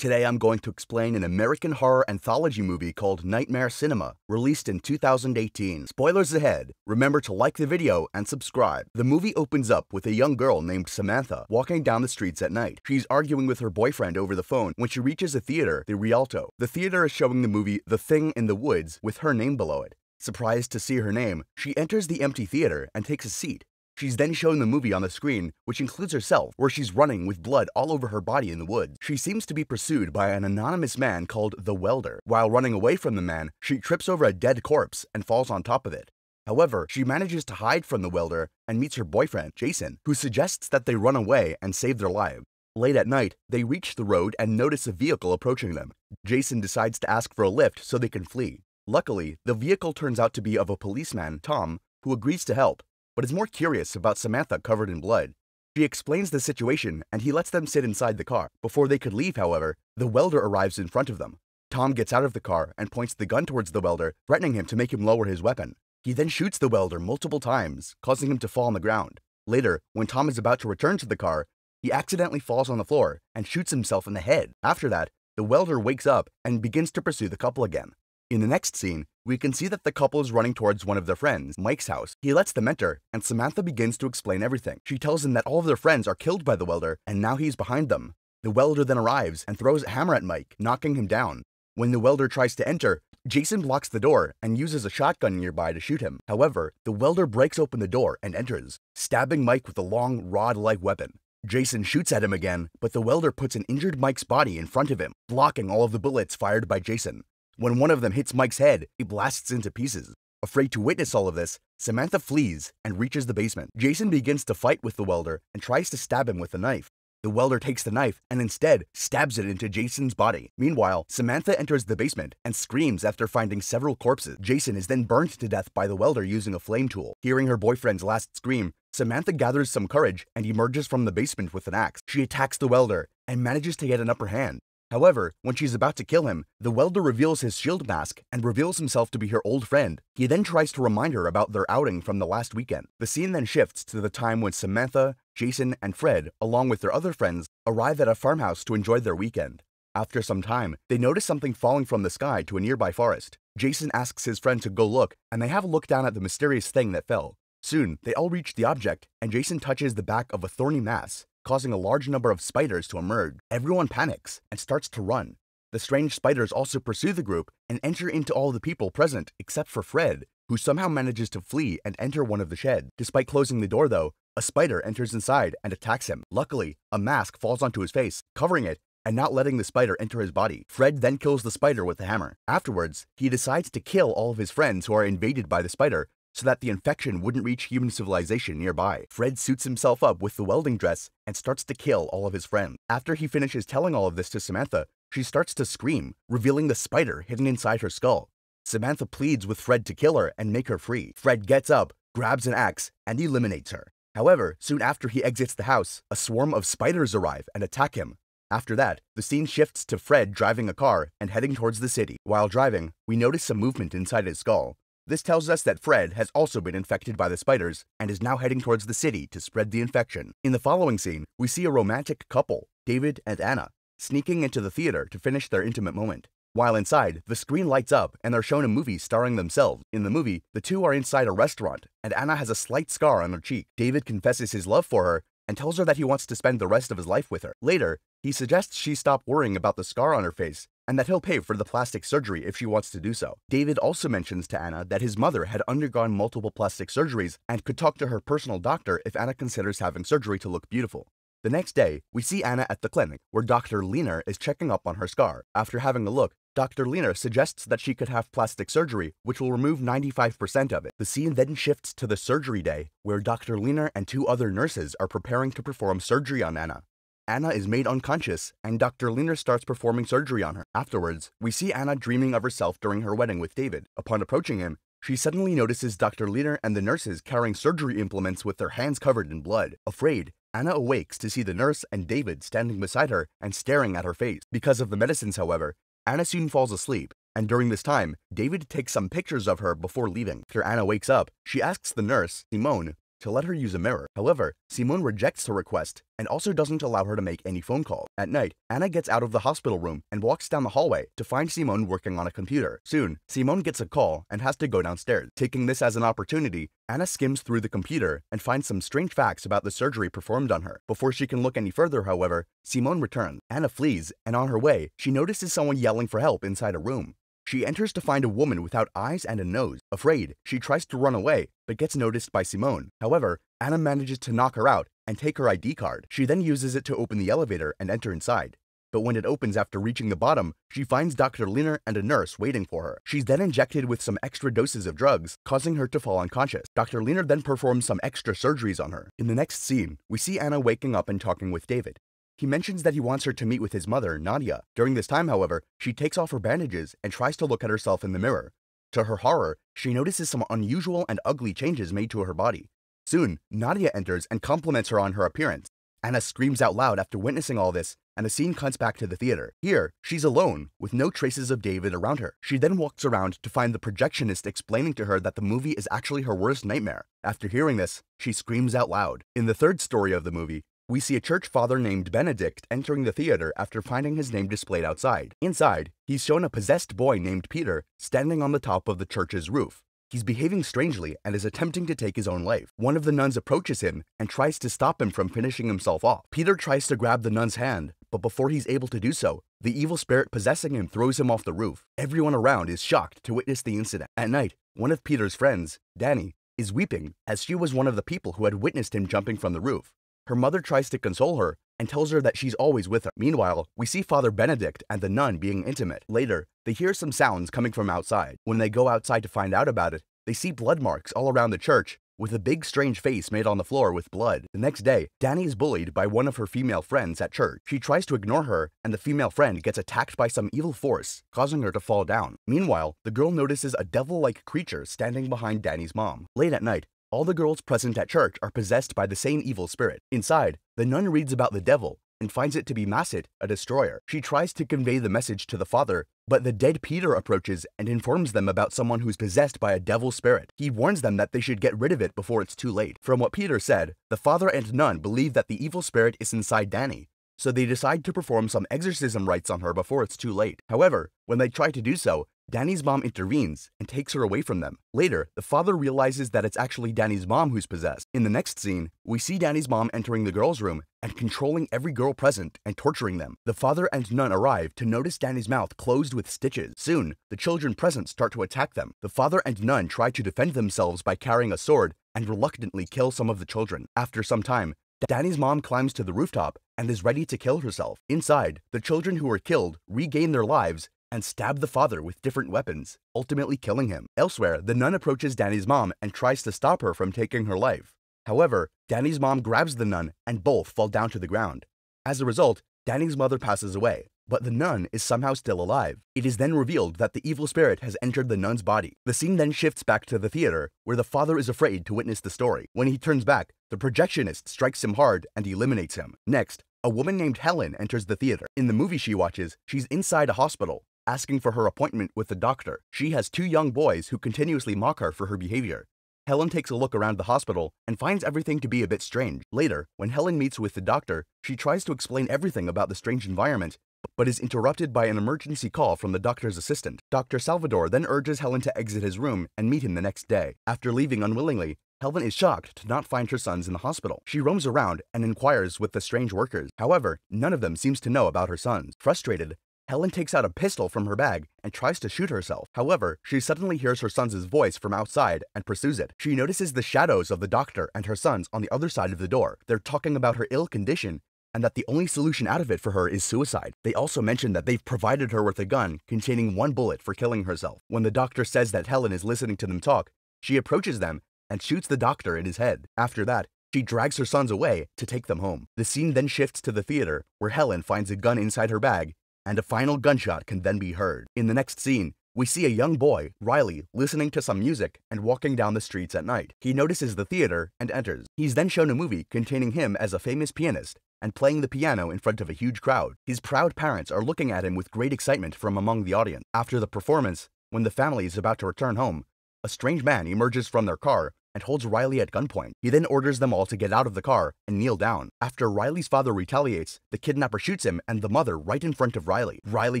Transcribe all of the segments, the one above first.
Today I'm going to explain an American horror anthology movie called Nightmare Cinema, released in 2018. Spoilers ahead. Remember to like the video and subscribe. The movie opens up with a young girl named Samantha walking down the streets at night. She's arguing with her boyfriend over the phone when she reaches a theater, the Rialto. The theater is showing the movie The Thing in the Woods with her name below it. Surprised to see her name, she enters the empty theater and takes a seat. She's then shown the movie on the screen, which includes herself, where she's running with blood all over her body in the woods. She seems to be pursued by an anonymous man called the Welder. While running away from the man, she trips over a dead corpse and falls on top of it. However, she manages to hide from the Welder and meets her boyfriend, Jason, who suggests that they run away and save their lives. Late at night, they reach the road and notice a vehicle approaching them. Jason decides to ask for a lift so they can flee. Luckily, the vehicle turns out to be of a policeman, Tom, who agrees to help, but is more curious about Samantha covered in blood. She explains the situation and he lets them sit inside the car. Before they could leave, however, the Welder arrives in front of them. Tom gets out of the car and points the gun towards the Welder, threatening him to make him lower his weapon. He then shoots the Welder multiple times, causing him to fall on the ground. Later, when Tom is about to return to the car, he accidentally falls on the floor and shoots himself in the head. After that, the Welder wakes up and begins to pursue the couple again. In the next scene, we can see that the couple is running towards one of their friends, Mike's house. He lets them enter, and Samantha begins to explain everything. She tells him that all of their friends are killed by the Welder, and now he's behind them. The Welder then arrives and throws a hammer at Mike, knocking him down. When the Welder tries to enter, Jason blocks the door and uses a shotgun nearby to shoot him. However, the Welder breaks open the door and enters, stabbing Mike with a long, rod-like weapon. Jason shoots at him again, but the Welder puts an injured Mike's body in front of him, blocking all of the bullets fired by Jason. When one of them hits Mike's head, he blasts into pieces. Afraid to witness all of this, Samantha flees and reaches the basement. Jason begins to fight with the Welder and tries to stab him with a knife. The Welder takes the knife and instead stabs it into Jason's body. Meanwhile, Samantha enters the basement and screams after finding several corpses. Jason is then burned to death by the Welder using a flame tool. Hearing her boyfriend's last scream, Samantha gathers some courage and emerges from the basement with an axe. She attacks the Welder and manages to get an upper hand. However, when she's about to kill him, the Welder reveals his shield mask and reveals himself to be her old friend. He then tries to remind her about their outing from the last weekend. The scene then shifts to the time when Samantha, Jason, and Fred, along with their other friends, arrive at a farmhouse to enjoy their weekend. After some time, they notice something falling from the sky to a nearby forest. Jason asks his friend to go look, and they have a look down at the mysterious thing that fell. Soon, they all reach the object, and Jason touches the back of a thorny mass, causing a large number of spiders to emerge. Everyone panics and starts to run. The strange spiders also pursue the group and enter into all the people present except for Fred, who somehow manages to flee and enter one of the sheds. Despite closing the door though, a spider enters inside and attacks him. Luckily, a mask falls onto his face, covering it and not letting the spider enter his body. Fred then kills the spider with a hammer. Afterwards, he decides to kill all of his friends who are invaded by the spider, so that the infection wouldn't reach human civilization nearby. Fred suits himself up with the welding dress and starts to kill all of his friends. After he finishes telling all of this to Samantha, she starts to scream, revealing the spider hidden inside her skull. Samantha pleads with Fred to kill her and make her free. Fred gets up, grabs an axe, and eliminates her. However, soon after he exits the house, a swarm of spiders arrive and attack him. After that, the scene shifts to Fred driving a car and heading towards the city. While driving, we notice some movement inside his skull. This tells us that Fred has also been infected by the spiders and is now heading towards the city to spread the infection. In the following scene, we see a romantic couple, David and Anna, sneaking into the theater to finish their intimate moment. While inside, the screen lights up and they're shown a movie starring themselves. In the movie, the two are inside a restaurant and Anna has a slight scar on her cheek. David confesses his love for her and tells her that he wants to spend the rest of his life with her. Later, he suggests she stop worrying about the scar on her face and that he'll pay for the plastic surgery if she wants to do so. David also mentions to Anna that his mother had undergone multiple plastic surgeries and could talk to her personal doctor if Anna considers having surgery to look beautiful. The next day, we see Anna at the clinic, where Dr. Lehner is checking up on her scar. After having a look, Dr. Lehner suggests that she could have plastic surgery, which will remove 95% of it. The scene then shifts to the surgery day, where Dr. Lehner and two other nurses are preparing to perform surgery on Anna. Anna is made unconscious, and Dr. Lehner starts performing surgery on her. Afterwards, we see Anna dreaming of herself during her wedding with David. Upon approaching him, she suddenly notices Dr. Lehner and the nurses carrying surgery implements with their hands covered in blood. Afraid, Anna awakes to see the nurse and David standing beside her and staring at her face. Because of the medicines, however, Anna soon falls asleep, and during this time, David takes some pictures of her before leaving. After Anna wakes up, she asks the nurse, Simone, to let her use a mirror. However, Simone rejects her request and also doesn't allow her to make any phone calls. At night, Anna gets out of the hospital room and walks down the hallway to find Simone working on a computer. Soon, Simone gets a call and has to go downstairs. Taking this as an opportunity, Anna skims through the computer and finds some strange facts about the surgery performed on her. Before she can look any further, however, Simone returns. Anna flees, and on her way, she notices someone yelling for help inside a room. She enters to find a woman without eyes and a nose. Afraid, she tries to run away, but gets noticed by Simone. However, Anna manages to knock her out and take her ID card. She then uses it to open the elevator and enter inside. But when it opens after reaching the bottom, she finds Dr. Liner and a nurse waiting for her. She's then injected with some extra doses of drugs, causing her to fall unconscious. Dr. Liner then performs some extra surgeries on her. In the next scene, we see Anna waking up and talking with David. He mentions that he wants her to meet with his mother, Nadia. During this time, however, she takes off her bandages and tries to look at herself in the mirror. To her horror, she notices some unusual and ugly changes made to her body. Soon, Nadia enters and compliments her on her appearance. Anna screams out loud after witnessing all this, and the scene cuts back to the theater. Here, she's alone, with no traces of David around her. She then walks around to find the projectionist explaining to her that the movie is actually her worst nightmare. After hearing this, she screams out loud. In the third story of the movie, we see a church father named Benedict entering the theater after finding his name displayed outside. Inside, he's shown a possessed boy named Peter standing on the top of the church's roof. He's behaving strangely and is attempting to take his own life. One of the nuns approaches him and tries to stop him from finishing himself off. Peter tries to grab the nun's hand, but before he's able to do so, the evil spirit possessing him throws him off the roof. Everyone around is shocked to witness the incident. At night, one of Peter's friends, Danny, is weeping as she was one of the people who had witnessed him jumping from the roof. Her mother tries to console her and tells her that she's always with her. Meanwhile, we see Father Benedict and the nun being intimate. Later, they hear some sounds coming from outside. When they go outside to find out about it, they see blood marks all around the church, with a big strange face made on the floor with blood. The next day, Danny is bullied by one of her female friends at church. She tries to ignore her, and the female friend gets attacked by some evil force, causing her to fall down. Meanwhile, the girl notices a devil-like creature standing behind Danny's mom. Late at night, all the girls present at church are possessed by the same evil spirit. Inside, the nun reads about the devil and finds it to be Masset, a destroyer. She tries to convey the message to the father, but the dead Peter approaches and informs them about someone who's possessed by a devil spirit. He warns them that they should get rid of it before it's too late. From what Peter said, the father and nun believe that the evil spirit is inside Danny, so they decide to perform some exorcism rites on her before it's too late. However, when they try to do so, Danny's mom intervenes and takes her away from them. Later, the father realizes that it's actually Danny's mom who's possessed. In the next scene, we see Danny's mom entering the girls' room and controlling every girl present and torturing them. The father and nun arrive to notice Danny's mouth closed with stitches. Soon, the children present start to attack them. The father and nun try to defend themselves by carrying a sword and reluctantly kill some of the children. After some time, Danny's mom climbs to the rooftop and is ready to kill herself. Inside, the children who were killed regain their lives and stab the father with different weapons, ultimately killing him. Elsewhere, the nun approaches Danny's mom and tries to stop her from taking her life. However, Danny's mom grabs the nun and both fall down to the ground. As a result, Danny's mother passes away, but the nun is somehow still alive. It is then revealed that the evil spirit has entered the nun's body. The scene then shifts back to the theater, where the father is afraid to witness the story. When he turns back, the projectionist strikes him hard and eliminates him. Next, a woman named Helen enters the theater. In the movie she watches, she's inside a hospital, asking for her appointment with the doctor. She has two young boys who continuously mock her for her behavior. Helen takes a look around the hospital and finds everything to be a bit strange. Later, when Helen meets with the doctor, she tries to explain everything about the strange environment, but is interrupted by an emergency call from the doctor's assistant. Dr. Salvador then urges Helen to exit his room and meet him the next day. After leaving unwillingly, Helen is shocked to not find her sons in the hospital. She roams around and inquires with the strange workers. However, none of them seems to know about her sons. Frustrated, Helen takes out a pistol from her bag and tries to shoot herself. However, she suddenly hears her son's voice from outside and pursues it. She notices the shadows of the doctor and her sons on the other side of the door. They're talking about her ill condition and that the only solution out of it for her is suicide. They also mention that they've provided her with a gun containing one bullet for killing herself. When the doctor says that Helen is listening to them talk, she approaches them and shoots the doctor in his head. After that, she drags her sons away to take them home. The scene then shifts to the theater, where Helen finds a gun inside her bag, and a final gunshot can then be heard. In the next scene, we see a young boy, Riley, listening to some music and walking down the streets at night. He notices the theater and enters. He's then shown a movie containing him as a famous pianist and playing the piano in front of a huge crowd. His proud parents are looking at him with great excitement from among the audience. After the performance, when the family is about to return home, a strange man emerges from their car and holds Riley at gunpoint. He then orders them all to get out of the car and kneel down. After Riley's father retaliates, the kidnapper shoots him and the mother right in front of Riley. Riley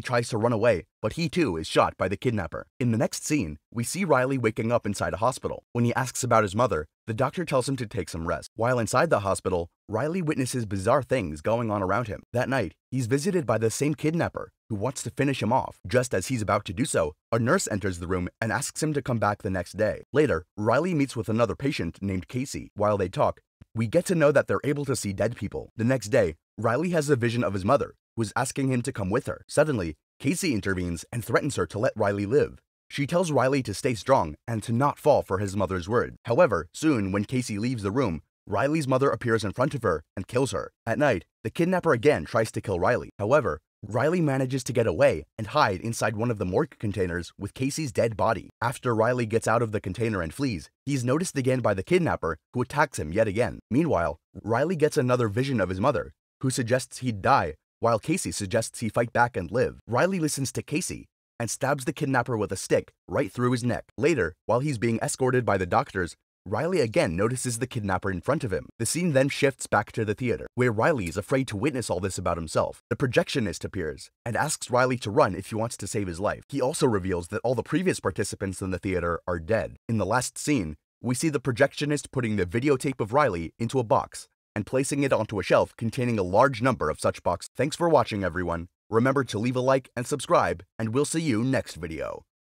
tries to run away, but he too is shot by the kidnapper. In the next scene, we see Riley waking up inside a hospital. When he asks about his mother, the doctor tells him to take some rest. While inside the hospital, Riley witnesses bizarre things going on around him. That night, he's visited by the same kidnapper who wants to finish him off. Just as he's about to do so, a nurse enters the room and asks him to come back the next day. Later, Riley meets with another patient named Casey. While they talk, we get to know that they're able to see dead people. The next day, Riley has a vision of his mother, who is asking him to come with her. Suddenly, Casey intervenes and threatens her to let Riley live. She tells Riley to stay strong and to not fall for his mother's word. However, soon when Casey leaves the room, Riley's mother appears in front of her and kills her. At night, the kidnapper again tries to kill Riley. However, Riley manages to get away and hide inside one of the morgue containers with Casey's dead body. After Riley gets out of the container and flees, he's noticed again by the kidnapper, who attacks him yet again. Meanwhile, Riley gets another vision of his mother, who suggests he'd die, while Casey suggests he fight back and live. Riley listens to Casey and stabs the kidnapper with a stick right through his neck. Later, while he's being escorted by the doctors, Riley again notices the kidnapper in front of him. The scene then shifts back to the theater, where Riley is afraid to witness all this about himself. The projectionist appears and asks Riley to run if he wants to save his life. He also reveals that all the previous participants in the theater are dead. In the last scene, we see the projectionist putting the videotape of Riley into a box and placing it onto a shelf containing a large number of such boxes. Thanks for watching, everyone. Remember to leave a like and subscribe, and we'll see you next video.